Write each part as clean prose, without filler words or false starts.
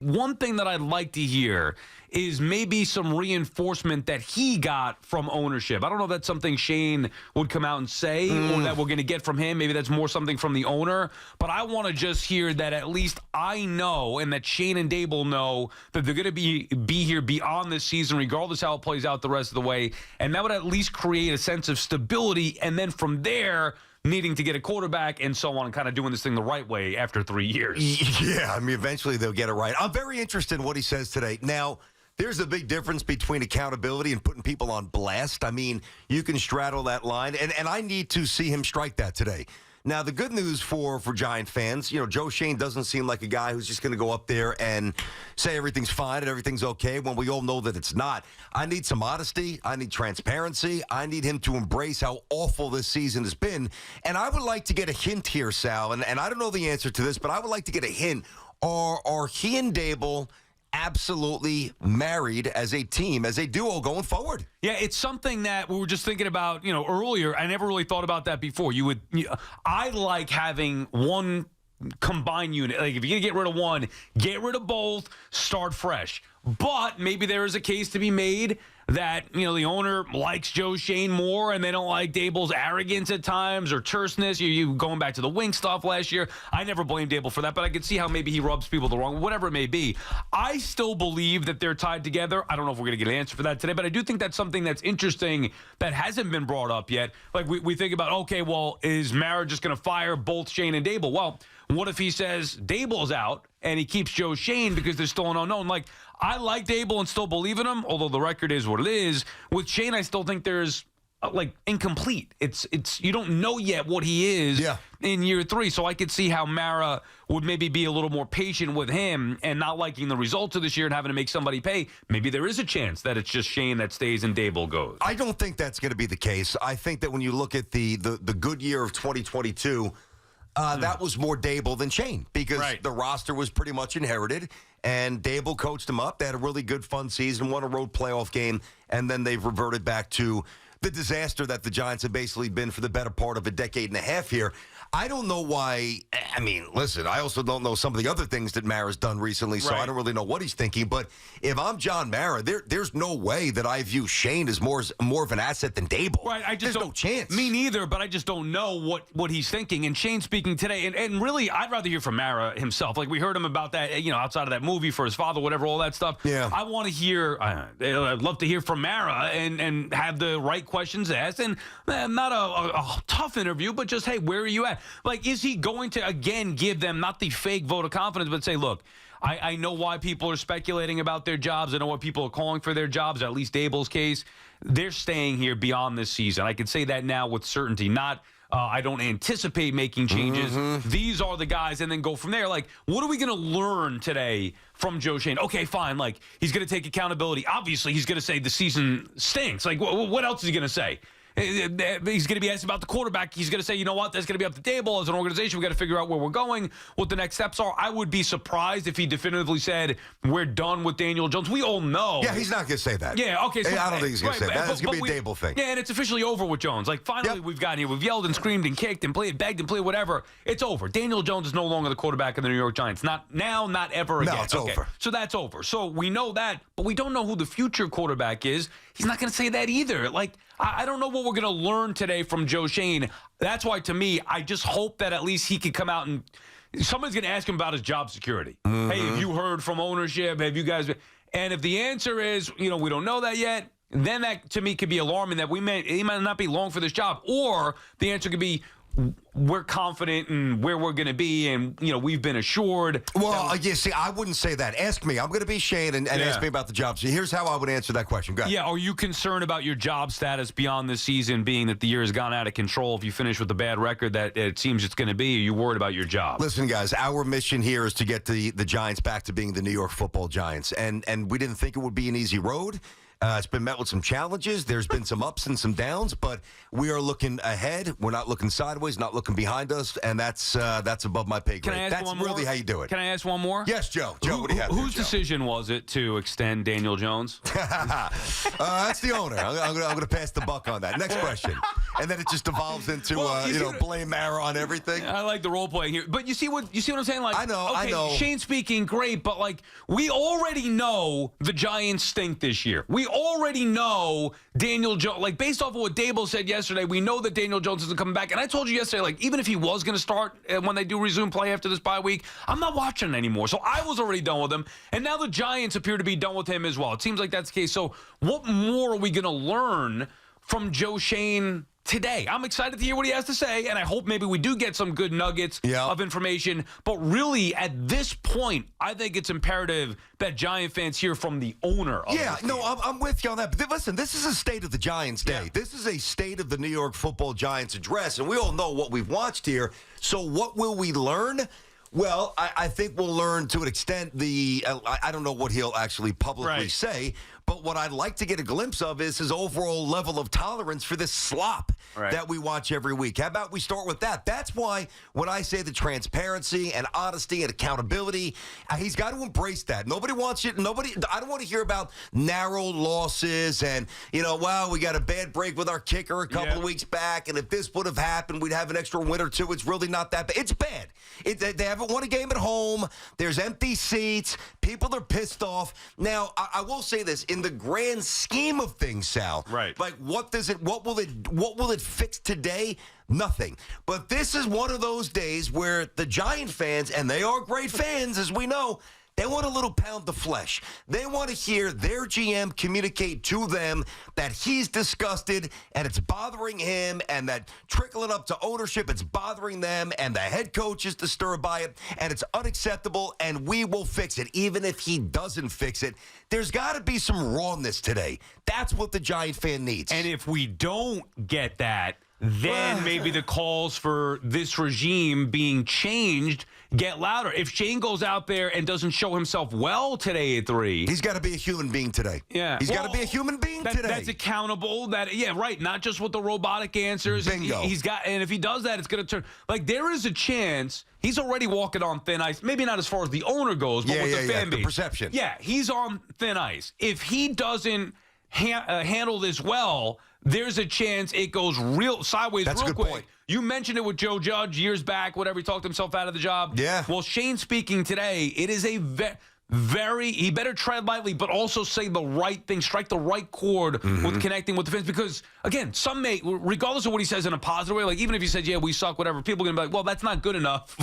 One thing that I'd like to hear is maybe some reinforcement that he got from ownership. I don't know if that's something Shane would come out and say or that we're going to get from him. Maybe that's more something from the owner. But I want to just hear that at least I know and that Shane and Dable know that they're going to be here beyond this season, regardless how it plays out the rest of the way. And that would at least create a sense of stability. And then from there, needing to get a quarterback and so on, and kind of doing this thing the right way after 3 years. Yeah, I mean, eventually they'll get it right. I'm very interested in what he says today. Now, there's a big difference between accountability and putting people on blast. I mean, you can straddle that line, and I need to see him strike that today. Now, the good news for Giant fans, Joe Schoen doesn't seem like a guy who's just going to go up there and say everything's fine and everything's okay when we all know that it's not. I need some honesty. I need transparency. I need him to embrace how awful this season has been. And I would like to get a hint here, Sal, and I don't know the answer to this, but I would like to get a hint. Are he and Dable absolutely married as a team, as a duo going forward? Yeah, it's something that we were just thinking about, earlier. I never really thought about that before. I like having one combined unit. Like, if you're going to get rid of one, get rid of both, start fresh. But maybe there is a case to be made that, the owner likes Joe Schoen more and they don't like Dable's arrogance at times or terseness. You going back to the wing stuff last year. I never blamed Dable for that, but I could see how maybe he rubs people the wrong way, whatever it may be. I still believe that they're tied together. I don't know if we're going to get an answer for that today, but I do think that's something that's interesting that hasn't been brought up yet. Like, we think about, okay, well, is Mara just going to fire both Schoen and Dable? Well, what if he says Dable's out and he keeps Joe Schoen because there's still an unknown? Like, I like Dable and still believe in him, although the record is what it is. With Schoen, I still think there's incomplete. It's you don't know yet what he is in year 3. So I could see how Mara would maybe be a little more patient with him and not liking the results of this year and having to make somebody pay. Maybe there is a chance that it's just Schoen that stays and Dable goes. I don't think that's going to be the case. I think that when you look at the good year of 2022, that was more Dable than Schoen because the roster was pretty much inherited, and Dable coached them up. They had a really good, fun season, won a road playoff game, and then they've reverted back to the disaster that the Giants have basically been for the better part of a decade and a half here. I don't know why. I mean, listen, I also don't know some of the other things that Mara's done recently, so I don't really know what he's thinking. But if I'm John Mara, there's no way that I view Schoen as more of an asset than Dable. Right, there's no chance. Me neither, but I just don't know what he's thinking. And Shane speaking today, and really, I'd rather hear from Mara himself. Like, we heard him about that, outside of that movie for his father, whatever, all that stuff. Yeah. I want to hear, I'd love to hear from Mara and have the right questions asked. And not a tough interview, but just, hey, where are you at? Like, is he going to, again, give them not the fake vote of confidence, but say, look, I know why people are speculating about their jobs. I know why people are calling for their jobs, at least Dable's case. They're staying here beyond this season. I can say that now with certainty. Not, I don't anticipate making changes. These are the guys, and then go from there. Like, what are we going to learn today from Joe Schoen? Okay, fine. Like, he's going to take accountability. Obviously, he's going to say the season stinks. Like, what else is he going to say? He's going to be asked about the quarterback. He's going to say, you know what, that's going to be up to Dable. As an organization, we've got to figure out where we're going, what the next steps are. I would be surprised if he definitively said, we're done with Daniel Jones. We all know. Yeah, he's not going to say that. Yeah, okay. So, I don't think he's going to say that. It's going to be a Dable thing. Yeah, and it's officially over with Jones. Like, finally, we've gotten here. We've yelled and screamed and kicked and played, begged and played, whatever. It's over. Daniel Jones is no longer the quarterback of the New York Giants. Not now, not ever again. No, it's over. So that's over. So we know that, but we don't know who the future quarterback is. He's not going to say that either. Like, I don't know what we're going to learn today from Joe Schoen. That's why, to me, I just hope that at least he could come out and somebody's going to ask him about his job security. Hey, have you heard from ownership? Have you guys been? And if the answer is, we don't know that yet, then that, to me, could be alarming that he might not be long for this job. Or the answer could be, we're confident in where we're going to be, and we've been assured. Well, see, I wouldn't say that. Ask me. I'm going to be Shane and ask me about the job. So here's how I would answer that question. Go ahead. Yeah, are you concerned about your job status beyond this season, being that the year has gone out of control? If you finish with a bad record that it seems it's going to be, are you worried about your job? Listen, guys, our mission here is to get the Giants back to being the New York Football Giants, and we didn't think it would be an easy road. It's been met with some challenges. There's been some ups and some downs, but we are looking ahead. We're not looking sideways, not looking behind us, and that's above my pay grade. Can I ask That's one really more? how you do it. Can I ask one more? Yes, Joe. Joe, what do you have? Whose decision was it to extend Daniel Jones? That's the owner. I'm going to pass the buck on that. Next question. And then it just evolves into blame Mara on everything. I like the role playing here, but you see what I'm saying? Like, I know. Shane speaking great, but like we already know the Giants stink this year. We already know Daniel Jones. Like based off of what Dable said yesterday, we know that Daniel Jones isn't coming back. And I told you yesterday, like even if he was going to start when they do resume play after this bye week, I'm not watching anymore. So I was already done with him, and now the Giants appear to be done with him as well. It seems like that's the case. So what more are we going to learn from Joe Shane today? I'm excited to hear what he has to say, and I hope maybe we do get some good nuggets of information. But really, at this point, I think it's imperative that Giant fans hear from the owner of this team. I'm with you on that. But listen, this is a State of the Giants day. Yeah. This is a State of the New York Football Giants address, and we all know what we've watched here. So what will we learn? Well, I think we'll learn to an extent I don't know what he'll actually publicly say, but what I'd like to get a glimpse of is his overall level of tolerance for this slop that we watch every week. How about we start with that? That's why when I say the transparency and honesty and accountability, he's got to embrace that. Nobody wants it. I don't want to hear about narrow losses and, we got a bad break with our kicker a couple of weeks back, and if this would have happened, we'd have an extra win or two. It's really not that bad. It's bad. They haven't won a game at home. There's empty seats. People are pissed off. Now, I will say this. In the grand scheme of things, Sal, like what will it fix today? Nothing. But this is one of those days where the Giant fans, and they are great fans, as we know, they want a little pound of flesh. They want to hear their GM communicate to them that he's disgusted and it's bothering him, and that trickling up to ownership, it's bothering them, and the head coach is disturbed by it, and it's unacceptable, and we will fix it. Even if he doesn't fix it, there's got to be some rawness today. That's what the Giant fan needs. And if we don't get that, then maybe the calls for this regime being changed get louder. If Shane goes out there and doesn't show himself well today at 3, he's got to be a human being today. Yeah, he's got to be a human being today. That's accountable. Not just with the robotic answers. Bingo. And if he does that, it's going to turn. Like there is a chance he's already walking on thin ice. Maybe not as far as the owner goes, but with the fan base, the perception. Yeah, he's on thin ice. If he doesn't handle this well, there's a chance it goes sideways real quick. Point. You mentioned it with Joe Judge years back, whatever, he talked himself out of the job. Yeah. Well, Shane speaking today, it is a he better tread lightly, but also say the right thing, strike the right chord with connecting with the fans. Because, again, some may, regardless of what he says in a positive way, like even if he says, yeah, we suck, whatever, people are going to be like, well, that's not good enough.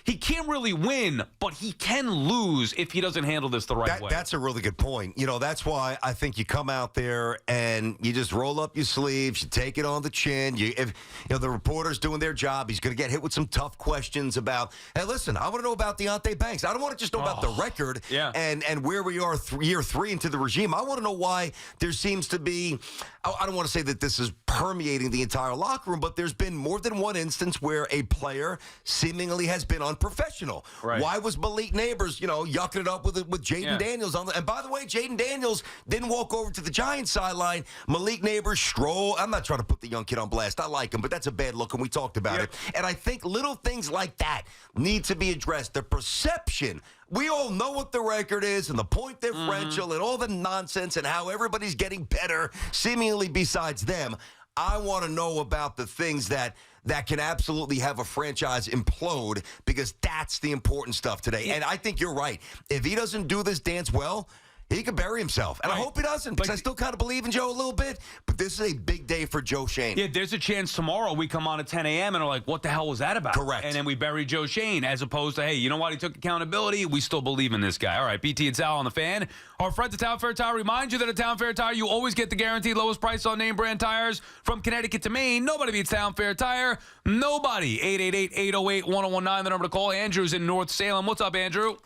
He can't really win, but he can lose if he doesn't handle this the right way. That's a really good point. That's why I think you come out there and you just roll up your sleeves, you take it on the chin. If the reporter's doing their job, he's going to get hit with some tough questions about, hey, listen, I want to know about Deontay Banks. I don't want to just know about the record. And where we are year 3 into the regime. I want to know why there seems to be, I don't want to say that this is permeating the entire locker room, but there's been more than one instance where a player seemingly has been unprofessional. Right. Why was Malik Neighbors, yucking it up with Jaden Daniels on and by the way, Jaden Daniels didn't walk over to the Giants sideline. Malik Neighbors stroll. I'm not trying to put the young kid on blast. I like him, but that's a bad look, and we talked about it. And I think little things like that need to be addressed. The perception. We all know what the record is and the point differential and all the nonsense and how everybody's getting better, seemingly besides them. I want to know about the things that can absolutely have a franchise implode, because that's the important stuff today. And I think you're right. If he doesn't do this dance well, he could bury himself. And I hope he doesn't, because I still kind of believe in Joe a little bit. But this is a big day for Joe Shane. Yeah, there's a chance tomorrow we come on at 10 a.m. and are like, what the hell was that about? Correct. And then we bury Joe Shane, as opposed to, hey, you know what? He took accountability. We still believe in this guy. All right, BT and Sal on the Fan. Our friends at Town Fair Tire remind you that at Town Fair Tire, you always get the guaranteed lowest price on name brand tires from Connecticut to Maine. Nobody beats Town Fair Tire. Nobody. 888-808-1019, the number to call. Andrew's in North Salem. What's up, Andrew?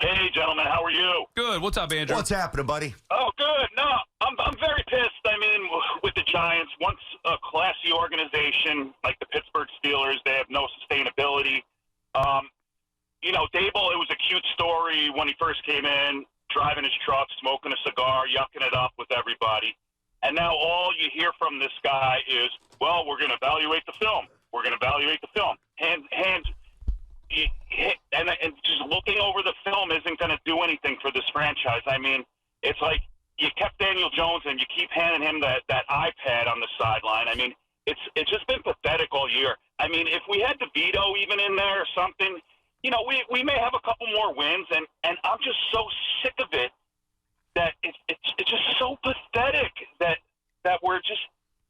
Hey, gentlemen, how are you? Good. What's up, Andrew? What's happening, buddy? Oh, good. No, I'm very pissed. I mean, with the Giants, once a classy organization like the Pittsburgh Steelers, they have no sustainability. Dable, it was a cute story when he first came in. driving his truck, smoking a cigar, yucking it up with everybody. And now all you hear from this guy is, well, we're going to evaluate the film. We're going to evaluate the film. And just looking over the film isn't going to do anything for this franchise. I mean, it's like you kept Daniel Jones and you keep handing him that iPad on the sideline. I mean, it's just been pathetic all year. I mean, if we had DeVito even in there or something, you know, we may have a couple more wins. And I'm just so sick of it that it's just so pathetic that we're just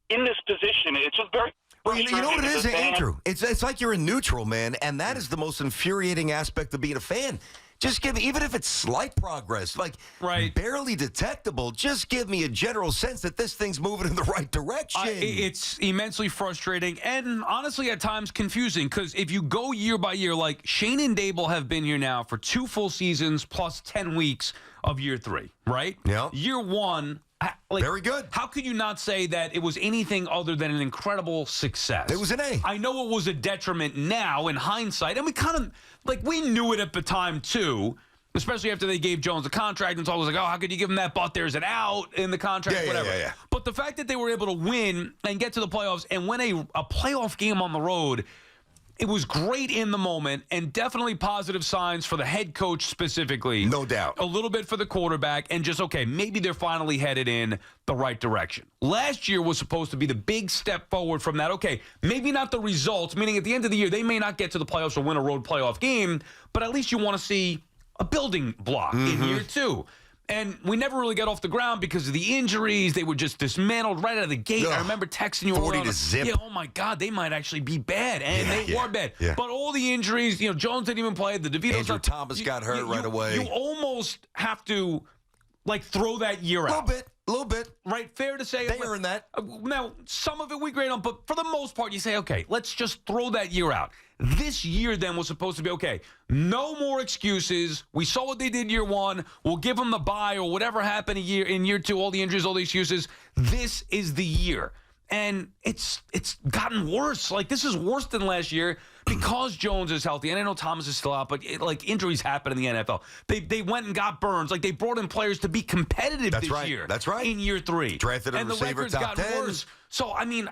in this position. It's just very. Well, you know what it is, Andrew? It's like you're in neutral, man, and that is the most infuriating aspect of being a fan. Just give me, even if it's slight progress, like barely detectable, just give me a general sense that this thing's moving in the right direction. It's immensely frustrating and honestly at times confusing because if you go year by year, like Shane and Dable have been here now for 2 full seasons plus 10 weeks of year 3, right? Yeah. Year 1. Like, very good. How could you not say that it was anything other than an incredible success? It was an A. I know it was a detriment now in hindsight, and we kind of, like, we knew it at the time, too, especially after they gave Jones a contract and told us, like, oh, how could you give him that, but there's an out in the contract, whatever. Yeah. But the fact that they were able to win and get to the playoffs and win a playoff game on the road, it was great in the moment and definitely positive signs for the head coach specifically. No doubt. A little bit for the quarterback and just, okay, maybe they're finally headed in the right direction. Last year was supposed to be the big step forward from that. Okay, maybe not the results, meaning at the end of the year, they may not get to the playoffs or win a road playoff game, but at least you want to see a building block in year 2. And we never really got off the ground because of the injuries. They were just dismantled right out of the gate. Ugh. I remember texting you 40 to zip. Yeah, oh my God, they might actually be bad, and they were bad. Yeah. But all the injuries, you know, Jones didn't even play. The DeVito Andrew Thomas got hurt right away. You almost have to like throw that year out. A little bit. Right, fair to say. They earned that. Now, some of it we grade on, but for the most part, you say, okay, let's just throw that year out. This year, then, was supposed to be, okay, no more excuses. We saw what they did year 1. We'll give them the bye or whatever happened in year 2, all the injuries, all the excuses. This is the year. And it's gotten worse. Like, this is worse than last year because Jones is healthy. And I know Thomas is still out, but, injuries happen in the NFL. They went and got Burns. Like, they brought in players to be competitive this year. That's right. In year 3. Drafted a receiver, and the record's top gotten 10. worse. So, I mean,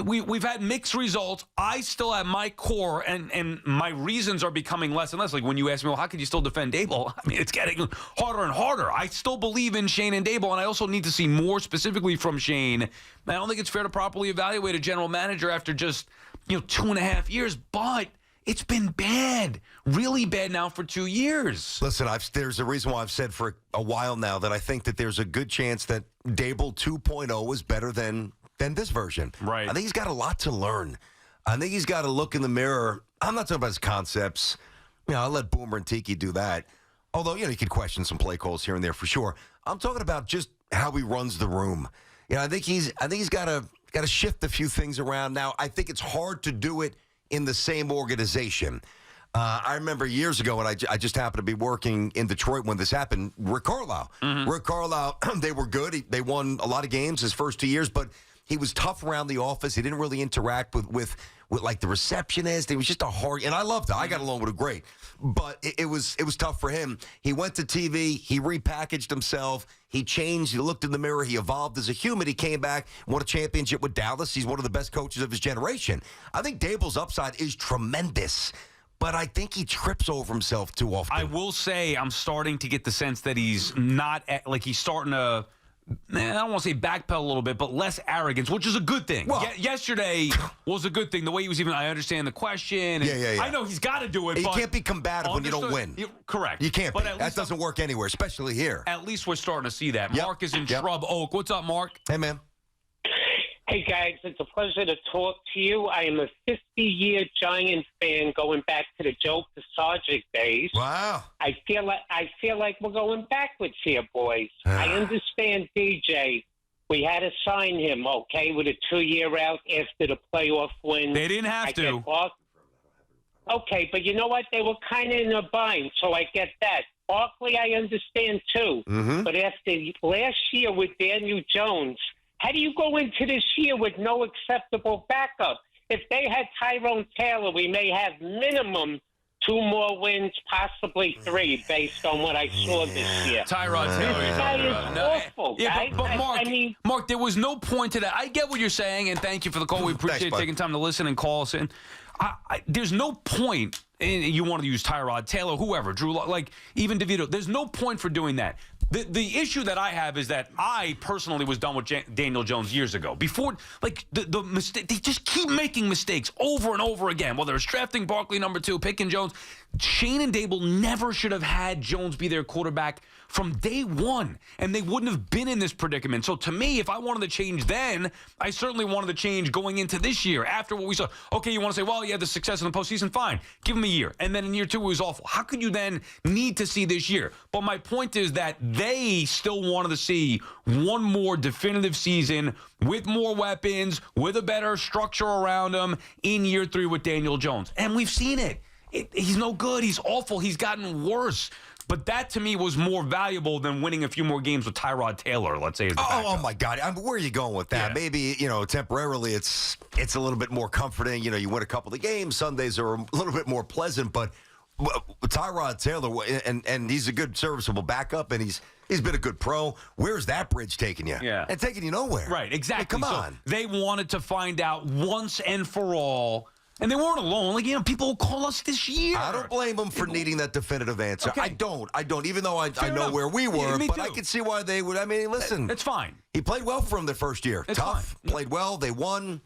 we've had mixed results. I still at my core, and my reasons are becoming less and less. Like when you ask me, well, how can you still defend Dable? I mean, it's getting harder and harder. I still believe in Shane and Dable, and I also need to see more specifically from Shane. I don't think it's fair to properly evaluate a general manager after just 2.5 years, but it's been bad, really bad now for 2 years. Listen, there's a reason why I've said for a while now that I think that there's a good chance that Dable 2.0 is better than this version. Right. I think he's got a lot to learn. I think he's got to look in the mirror. I'm not talking about his concepts. I'll let Boomer and Tiki do that. Although, you could question some play calls here and there for sure. I'm talking about just how he runs the room. I think he's got to shift a few things around. Now, I think it's hard to do it in the same organization. I remember years ago when I just happened to be working in Detroit when this happened, Rick Carlisle. Rick Carlisle, they were good. They won a lot of games his first 2 years, but he was tough around the office. He didn't really interact with like the receptionist. He was just a hard, and I loved it. I got along with him great, but it was tough for him. He went to TV. He repackaged himself. He changed. He looked in the mirror. He evolved as a human. He came back, won a championship with Dallas. He's one of the best coaches of his generation. I think Dable's upside is tremendous, but I think he trips over himself too often. I will say I'm starting to get the sense that he's not he's starting to. I don't want to say backpedal a little bit, but less arrogance, which is a good thing. Well, yesterday was a good thing. The way he was even, I understand the question. Yeah. I know he's got to do it. You but can't be combative when you don't win. Correct. You can't but be. That doesn't work anywhere, especially here. At least we're starting to see that. Yep. Mark is in Shrub Oak. What's up, Mark? Hey, man. Hey, guys, it's a pleasure to talk to you. I am a 50-year Giant fan going back to the Joe Pisarcik days. Wow. I feel like we're going backwards here, boys. I understand DJ. We had to sign him, okay, with a 2-year out after the playoff win. They didn't have to. Okay, but you know what? They were kind of in a bind, so I get that. Barkley, I understand, too. Mm-hmm. But after last year with Daniel Jones, how do you go into this year with no acceptable backup? If they had Tyrone Taylor, we may have minimum 2 more wins, possibly 3, based on what I saw this year. Tyrod Taylor. This guy is awful, guys. But Mark, I mean, Mark, there was no point to that. I get what you're saying, and thank you for the call. We appreciate bud. taking time to listen and call us in. There's no point, and you want to use Tyrod Taylor, whoever, Drew, like even DeVito. There's no point for doing that. The issue that I have is that I personally was done with Daniel Jones years ago. Before, like, the mistake, they just keep making mistakes over and over again, whether it's drafting Barkley number 2, picking Jones. Shane and Dable never should have had Jones be their quarterback from day one, and they wouldn't have been in this predicament. So to me, if I wanted to change then, I certainly wanted to change going into this year after what we saw. Okay, you want to say, well, you had the success in the postseason, fine. Give him a year. And then in year 2, it was awful. How could you then need to see this year? But my point is that they still wanted to see one more definitive season with more weapons, with a better structure around them in year 3 with Daniel Jones. And we've seen it. He's no good. He's awful. He's gotten worse. But that, to me, was more valuable than winning a few more games with Tyrod Taylor, let's say. As the Oh, my God. Where are you going with that? Yeah. Maybe, temporarily it's a little bit more comforting. You win a couple of games. Sundays are a little bit more pleasant. But Tyrod Taylor, and he's a good serviceable backup, and he's been a good pro. Where's that bridge taking you? Yeah. And taking you nowhere. Right, exactly. Come on. So they wanted to find out once and for all. And they weren't alone. Like, people will call us this year. I don't blame them for needing that definitive answer. Okay. I don't. Even though I know enough. where we were, Yeah, me but too. I can see why they would. I mean, listen. It's fine. He played well for him the first year. It's Tough. fine. Played well. They won.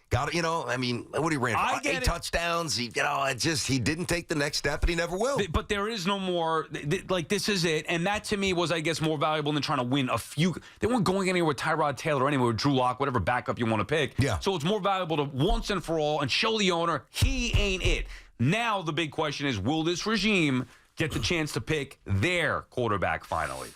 Got it. What he ran I for? get 8 it. touchdowns. He didn't take the next step, and he never will. But there is no more, like, this is it. And that, to me, was, I guess, more valuable than trying to win a few. They weren't going anywhere with Tyrod Taylor or anywhere with Drew Lock, whatever backup you want to pick. Yeah. So it's more valuable to once and for all and show the owner he ain't it. Now the big question is, will this regime get the chance to pick their quarterback finally?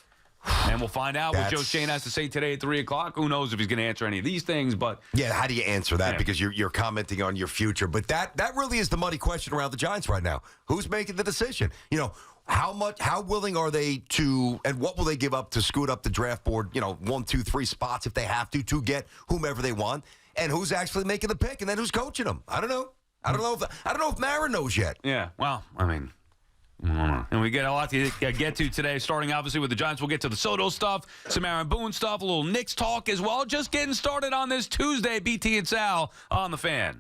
And we'll find out what Joe Schoen has to say today at 3 o'clock. Who knows if he's going to answer any of these things, but... Yeah, how do you answer that? Yeah. Because you're commenting on your future. But that really is the money question around the Giants right now. Who's making the decision? How willing are they to, and what will they give up to scoot up the draft board, 1, 2, 3 spots if they have to get whomever they want? And who's actually making the pick? And then who's coaching them? I don't know. I don't know if Mara knows yet. Yeah, well, I mean... And we get a lot to get to today, starting obviously with the Giants. We'll get to the Soto stuff, some Aaron Boone stuff, a little Knicks talk as well. Just getting started on this Tuesday, BT and Sal on the Fan.